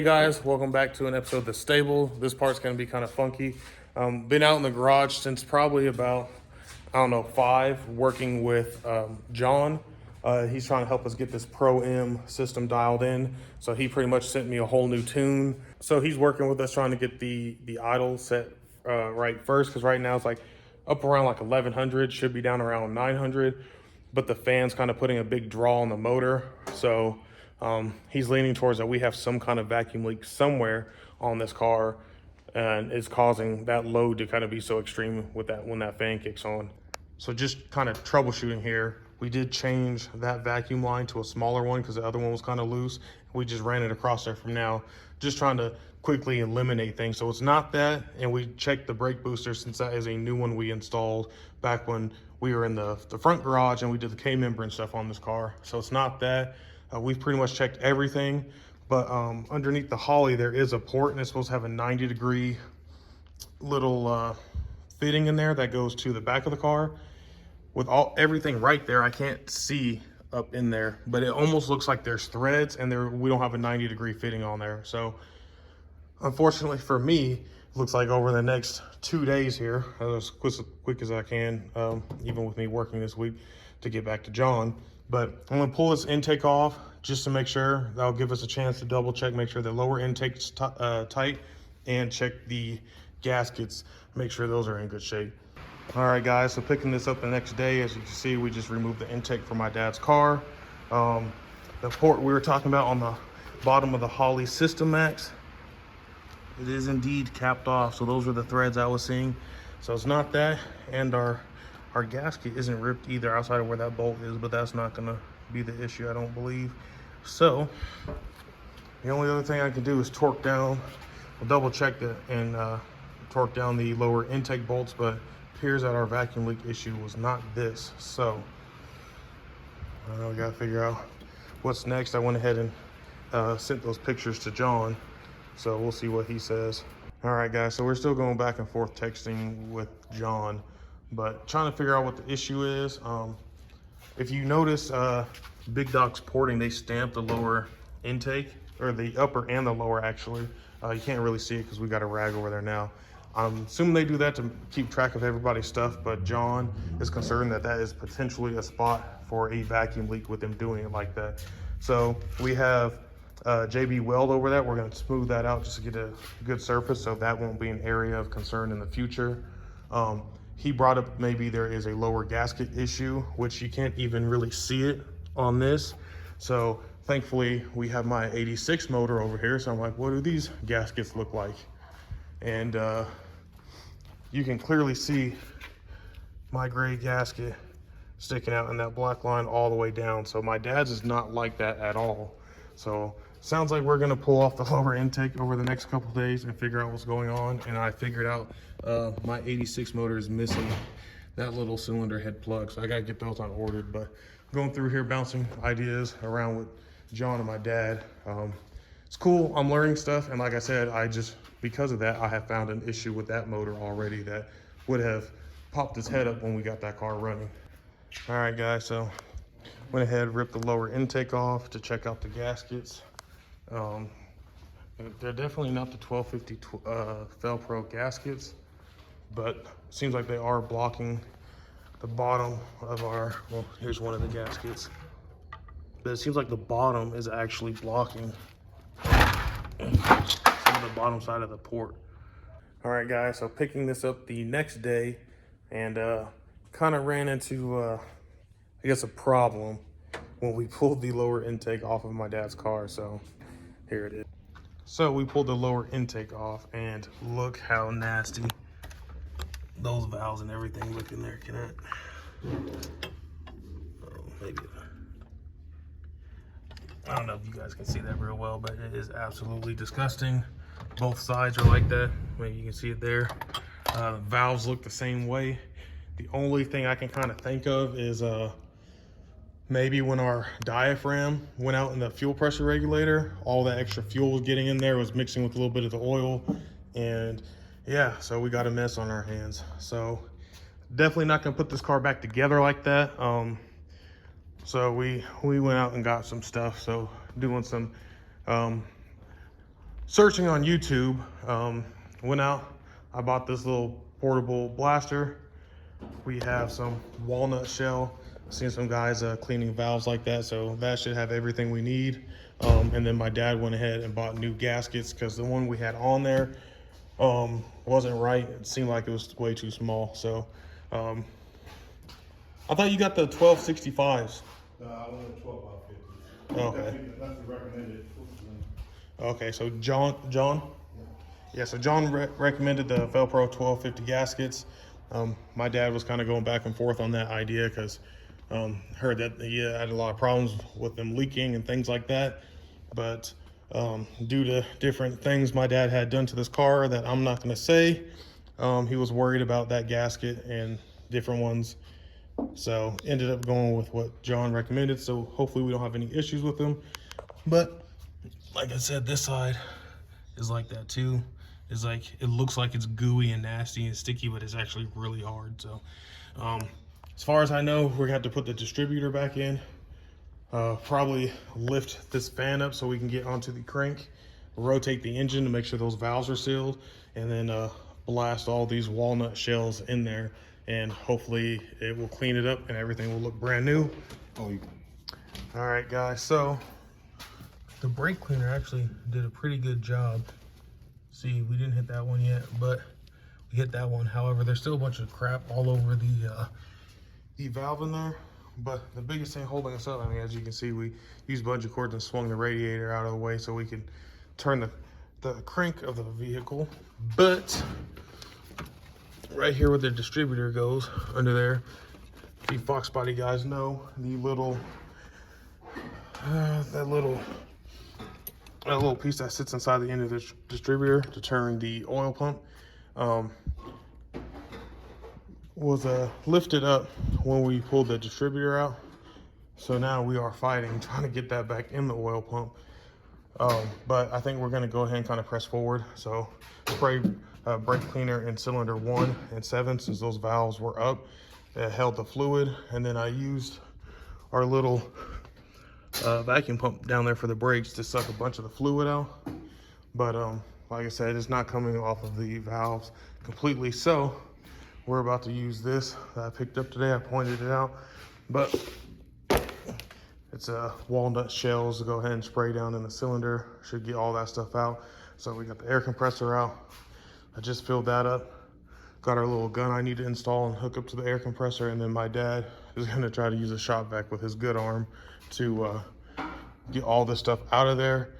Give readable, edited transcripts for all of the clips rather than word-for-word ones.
Hey guys, welcome back to an episode of The Stable. This part's going to be kind of funky. Been out in the garage since probably about, I don't know, 5, working with John. He's trying to help us get this Pro M system dialed in. So he pretty much sent me a whole new tune. So he's working with us trying to get the idle set right first, because right now it's like up around like 1100, should be down around 900. But the fan's kind of putting a big draw on the motor. So he's leaning towards that we have some kind of vacuum leak somewhere on this car, and it's causing that load to kind of be so extreme with that when that fan kicks on. So just kind of troubleshooting here. We did change that vacuum line to a smaller one because the other one was kind of loose. We just ran it across there from now, just trying to quickly eliminate things. So it's not that, and we checked the brake booster since that is a new one we installed back when we were in the front garage and we did the K-member and stuff on this car. So it's not that. We've pretty much checked everything, but underneath the Holly there is a port, and it's supposed to have a 90-degree little fitting in there that goes to the back of the car. With everything right there, I can't see up in there, but it almost looks like there's threads, and we don't have a 90-degree fitting on there. So unfortunately for me, it looks like over the next 2 days here, as quick as I can, even with me working this week to get back to John. But I'm gonna pull this intake off just to make sure. That'll give us a chance to double check, make sure the lower intake's tight, and check the gaskets, make sure those are in good shape. All right guys, so picking this up the next day, as you can see, we just removed the intake from my dad's car. The port we were talking about on the bottom of the Holly System Max, it is indeed capped off. So those were the threads I was seeing. So it's not that, and our gasket isn't ripped either outside of where that bolt is, but that's not gonna be the issue, I don't believe. So the only other thing I can do is torque down. We'll double check that and torque down the lower intake bolts, but it appears that our vacuum leak issue was not this. So we gotta figure out what's next. I went ahead and sent those pictures to John, so we'll see what he says. All right guys, so we're still going back and forth texting with John, but trying to figure out what the issue is. If you notice, Big Doc's porting, they stamped the lower intake, or the upper and the lower actually. You can't really see it because we got a rag over there now. I'm assuming they do that to keep track of everybody's stuff, but John is concerned that that is potentially a spot for a vacuum leak with them doing it like that. So we have JB weld over that. We're gonna smooth that out just to get a good surface, so that won't be an area of concern in the future. He brought up maybe there is a lower gasket issue, which you can't even really see it on this. So thankfully we have my 86 motor over here. So I'm like, what do these gaskets look like? And you can clearly see my gray gasket sticking out in that black line all the way down. So my dad's is not like that at all. So sounds like we're gonna pull off the lower intake over the next couple of days and figure out what's going on. And I figured out my 86 motor is missing that little cylinder head plug. So I gotta get those on ordered, but going through here, bouncing ideas around with John and my dad. It's cool, I'm learning stuff. And like I said, because of that, I have found an issue with that motor already that would have popped its head up when we got that car running. All right guys, so went ahead, ripped the lower intake off to check out the gaskets. They're definitely not the 1250 Felpro gaskets, but seems like they are blocking the bottom of our, well, here's one of the gaskets. But it seems like the bottom is actually blocking some of the bottom side of the port. All right guys, so picking this up the next day, and kind of ran into, I guess, a problem when we pulled the lower intake off of my dad's car. So here it is. So we pulled the lower intake off, and look how nasty those valves and everything look in there. Maybe, I don't know if you guys can see that real well, but it is absolutely disgusting. Both sides are like that. Maybe you can see it there. The valves look the same way. The only thing I can kind of think of is maybe when our diaphragm went out in the fuel pressure regulator, all that extra fuel was getting in there, was mixing with a little bit of the oil, and yeah, so we got a mess on our hands. So definitely not gonna put this car back together like that. So we went out and got some stuff. So doing some searching on YouTube, went out, I bought this little portable blaster. We have some walnut shell. Seen some guys cleaning valves like that, so that should have everything we need. And then my dad went ahead and bought new gaskets because the one we had on there wasn't right. It seemed like it was way too small. So I thought you got the 1265s. I wanted 12 by 50. Okay. That's the recommended. Okay, so John? Yeah, so John recommended the Velcro 1250 gaskets. My dad was kind of going back and forth on that idea because heard that he had a lot of problems with them leaking and things like that. But due to different things my dad had done to this car that I'm not going to say, he was worried about that gasket and different ones. So ended up going with what John recommended. So hopefully we don't have any issues with them. But like I said, this side is like that too. It's like, it looks like it's gooey and nasty and sticky, but it's actually really hard. So as far as I know, we're gonna have to put the distributor back in, probably lift this fan up so we can get onto the crank, rotate the engine to make sure those valves are sealed, and then blast all these walnut shells in there, and hopefully it will clean it up and everything will look brand new. All right, guys, so the brake cleaner actually did a pretty good job. See, we didn't hit that one yet, but we hit that one. However, there's still a bunch of crap all over the valve in there. But the biggest thing holding us up, I mean, as you can see, we used bungee cords and swung the radiator out of the way so we could turn the crank of the vehicle. But right here where the distributor goes, under there, the Foxbody guys know, the little, that little piece that sits inside the end of the distributor to turn the oil pump was lifted up when we pulled the distributor out. So now we are fighting, trying to get that back in the oil pump. But I think we're gonna go ahead and kind of press forward. So spray brake cleaner in cylinder 1 and 7, since those valves were up. It held the fluid, and then I used our little vacuum pump down there for the brakes to suck a bunch of the fluid out. But like I said, it's not coming off of the valves completely. So we're about to use this that I picked up today. I pointed it out, but it's walnut shells to go ahead and spray down in the cylinder. Should get all that stuff out. So we got the air compressor out. I just filled that up. Got our little gun I need to install and hook up to the air compressor, and then my dad is gonna try to use a shop vac with his good arm to get all this stuff out of there.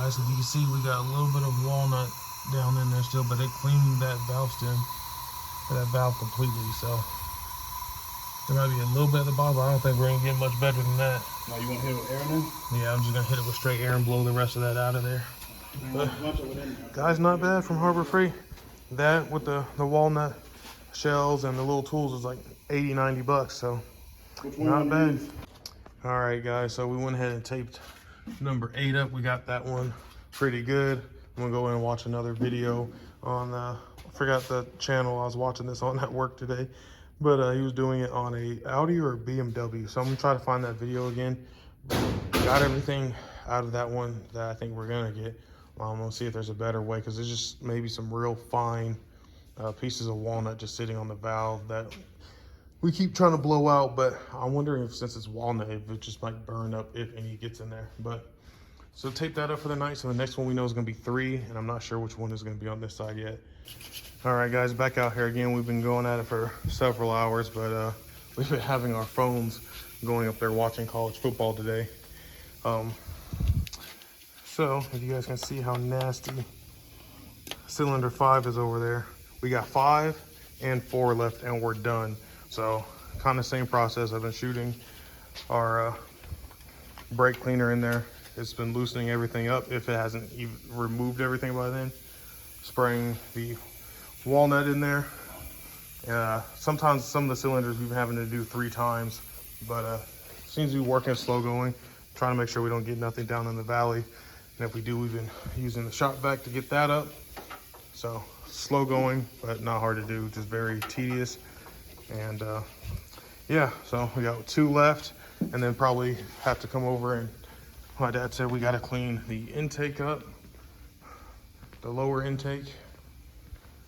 As you can see, we got a little bit of walnut down in there still, but it cleaned that valve stem, that valve completely. So there might be a little bit at the bottom, but I don't think we're gonna get much better than that. Now you want to hit it with air now? Yeah, I'm just gonna hit it with straight air and blow the rest of that out of there. But, guys, not bad from Harbor Freight. That with the walnut shells and the little tools is like 80, 90 bucks. So not bad. All right, guys, so we went ahead and taped number 8 up. We got that one pretty good. I'm gonna go in and watch another video on I forgot the channel I was watching this on at work today, but he was doing it on a Audi or a BMW. So I'm gonna try to find that video again. Got everything out of that one that I think we're gonna get. I'm gonna see if there's a better way, because there's just maybe some real fine pieces of walnut just sitting on the valve that we keep trying to blow out. But I'm wondering if, since it's walnut, if it just might burn up if any gets in there. But so tape that up for the night. So the next one we know is gonna be 3, and I'm not sure which one is gonna be on this side yet. All right, guys, back out here again. We've been going at it for several hours, but we've been having our phones going up there watching college football today. So if you guys can see how nasty cylinder 5 is over there. We got 5 and 4 left and we're done. So kind of same process. I've been shooting our brake cleaner in there. It's been loosening everything up if it hasn't even removed everything by then. Spraying the walnut in there, Sometimes some of the cylinders we've been having to do 3 times, but seems to be working slow going. Trying to make sure we don't get nothing down in the valley. And if we do, we've been using the shop vac to get that up. So slow going, but not hard to do, just very tedious. And yeah, so we got 2 left, and then probably have to come over, and my dad said we got to clean the intake up, the lower intake.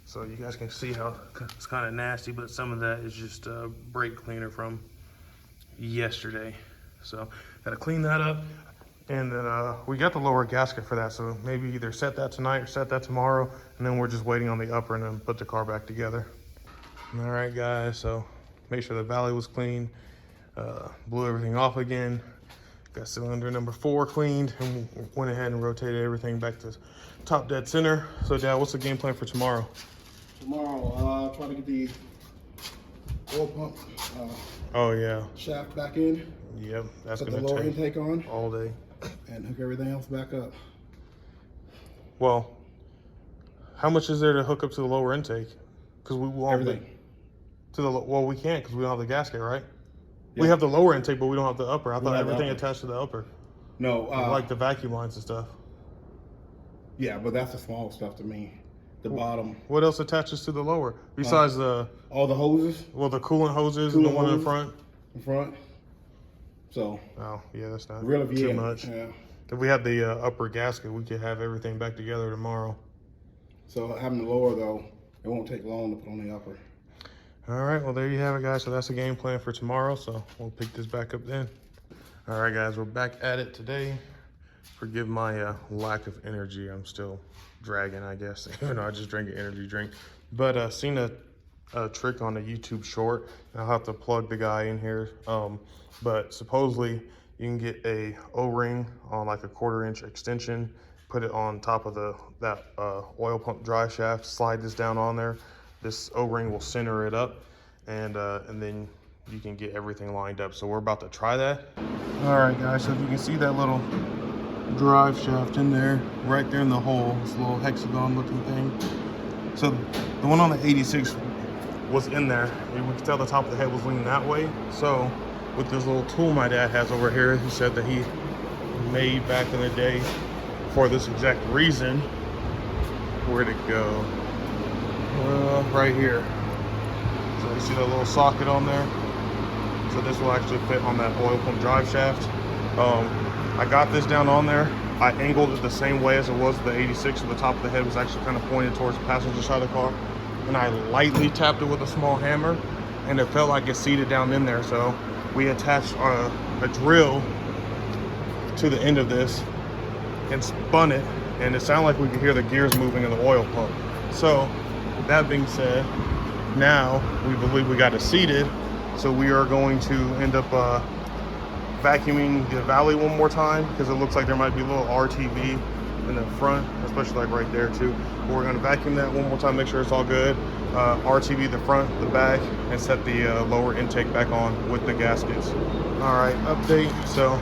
So you guys can see how it's kind of nasty, but some of that is just brake cleaner from yesterday. So got to clean that up. And then we got the lower gasket for that, so maybe either set that tonight or set that tomorrow, and then we're just waiting on the upper and then put the car back together. All right, guys, so make sure the valley was clean, blew everything off again, got cylinder number 4 cleaned, and went ahead and rotated everything back to top dead center. So, Dad, what's the game plan for tomorrow? Tomorrow, try to get the oil pump Oh, yeah. shaft back in. Yep, that's Put the going lower to take intake on all day. and hook everything else back up. Well, how much is there to hook up to the lower intake? Because we won't. Everything. Well, we can't because we don't have the gasket, right? Yeah. We have the lower intake, but we don't have the upper. I thought have the everything upper. attached to the upper, No, like the vacuum lines and stuff. yeah, but that's the small stuff to me. The bottom, What else attaches to the lower besides the all the hoses the coolant hoses and the Coolant one in hoses. front? in front. So Oh, yeah, that's not really, too yeah, much. Yeah. If we had the upper gasket, we could have everything back together tomorrow. So having the lower though, it won't take long to put on the upper. All right, well, there you have it, guys. So that's the game plan for tomorrow. So we'll pick this back up then. All right, guys, we're back at it today. Forgive my lack of energy. I'm still dragging, I guess, even though I just drank an energy drink. But seen a trick on a YouTube short. And I'll have to plug the guy in here. But supposedly you can get a O-ring on like a 1/4 inch extension, put it on top of that oil pump drive shaft, slide this down on there. This O-ring will center it up, and then you can get everything lined up. So we're about to try that. All right, guys, so if you can see that little drive shaft in there, right there in the hole, this little hexagon looking thing. So the one on the 86 was in there, and we could tell the top of the head was leaning that way. So with this little tool my dad has over here, he said that he made back in the day for this exact reason. Where'd it go? Right here. So you see that little socket on there? So this will actually fit on that oil pump drive shaft. I got this down on there. I angled it the same way as it was the 86, so the top of the head was actually kind of pointed towards the passenger side of the car. And I lightly tapped it with a small hammer, and it felt like it seated down in there. So we attached a drill to the end of this and spun it, and it sounded like we could hear the gears moving in the oil pump. So that being said, now we believe we got it seated, so we are going to end up vacuuming the valley one more time, because it looks like there might be a little RTV in the front, especially like right there too. But we're going to vacuum that one more time, make sure it's all good. RTV the front, the back, and set the lower intake back on with the gaskets. All right, update. So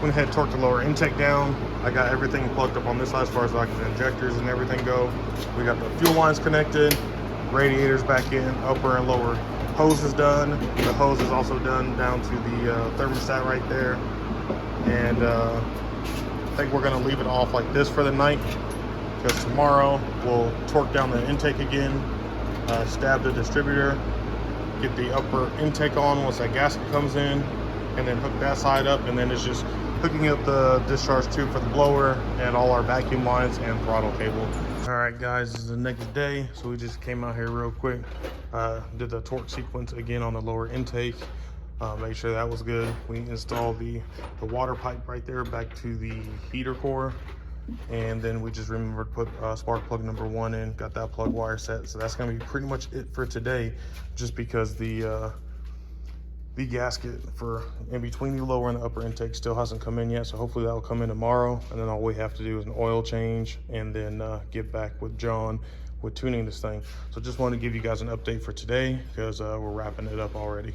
went ahead and torqued the lower intake down. I got everything plugged up on this side as far as like the injectors and everything go. We got the fuel lines connected, radiators back in, upper and lower hose is done. The hose is also done down to the thermostat right there. And I think we're gonna leave it off like this for the night, because tomorrow we'll torque down the intake again, stab the distributor, get the upper intake on once that gasket comes in, and then hook that side up, and then it's just hooking up the discharge tube for the blower and all our vacuum lines and throttle cable. All right, guys, this is the next day, so we just came out here real quick, did the torque sequence again on the lower intake, make sure that was good. We installed the water pipe right there back to the heater core, and then we just remembered to put spark plug number 1 in, got that plug wire set. So that's gonna be pretty much it for today, just because the gasket for in between the lower and the upper intake still hasn't come in yet, so hopefully that will come in tomorrow, and then all we have to do is an oil change, and then get back with John with tuning this thing. So just wanted to give you guys an update for today, because we're wrapping it up already.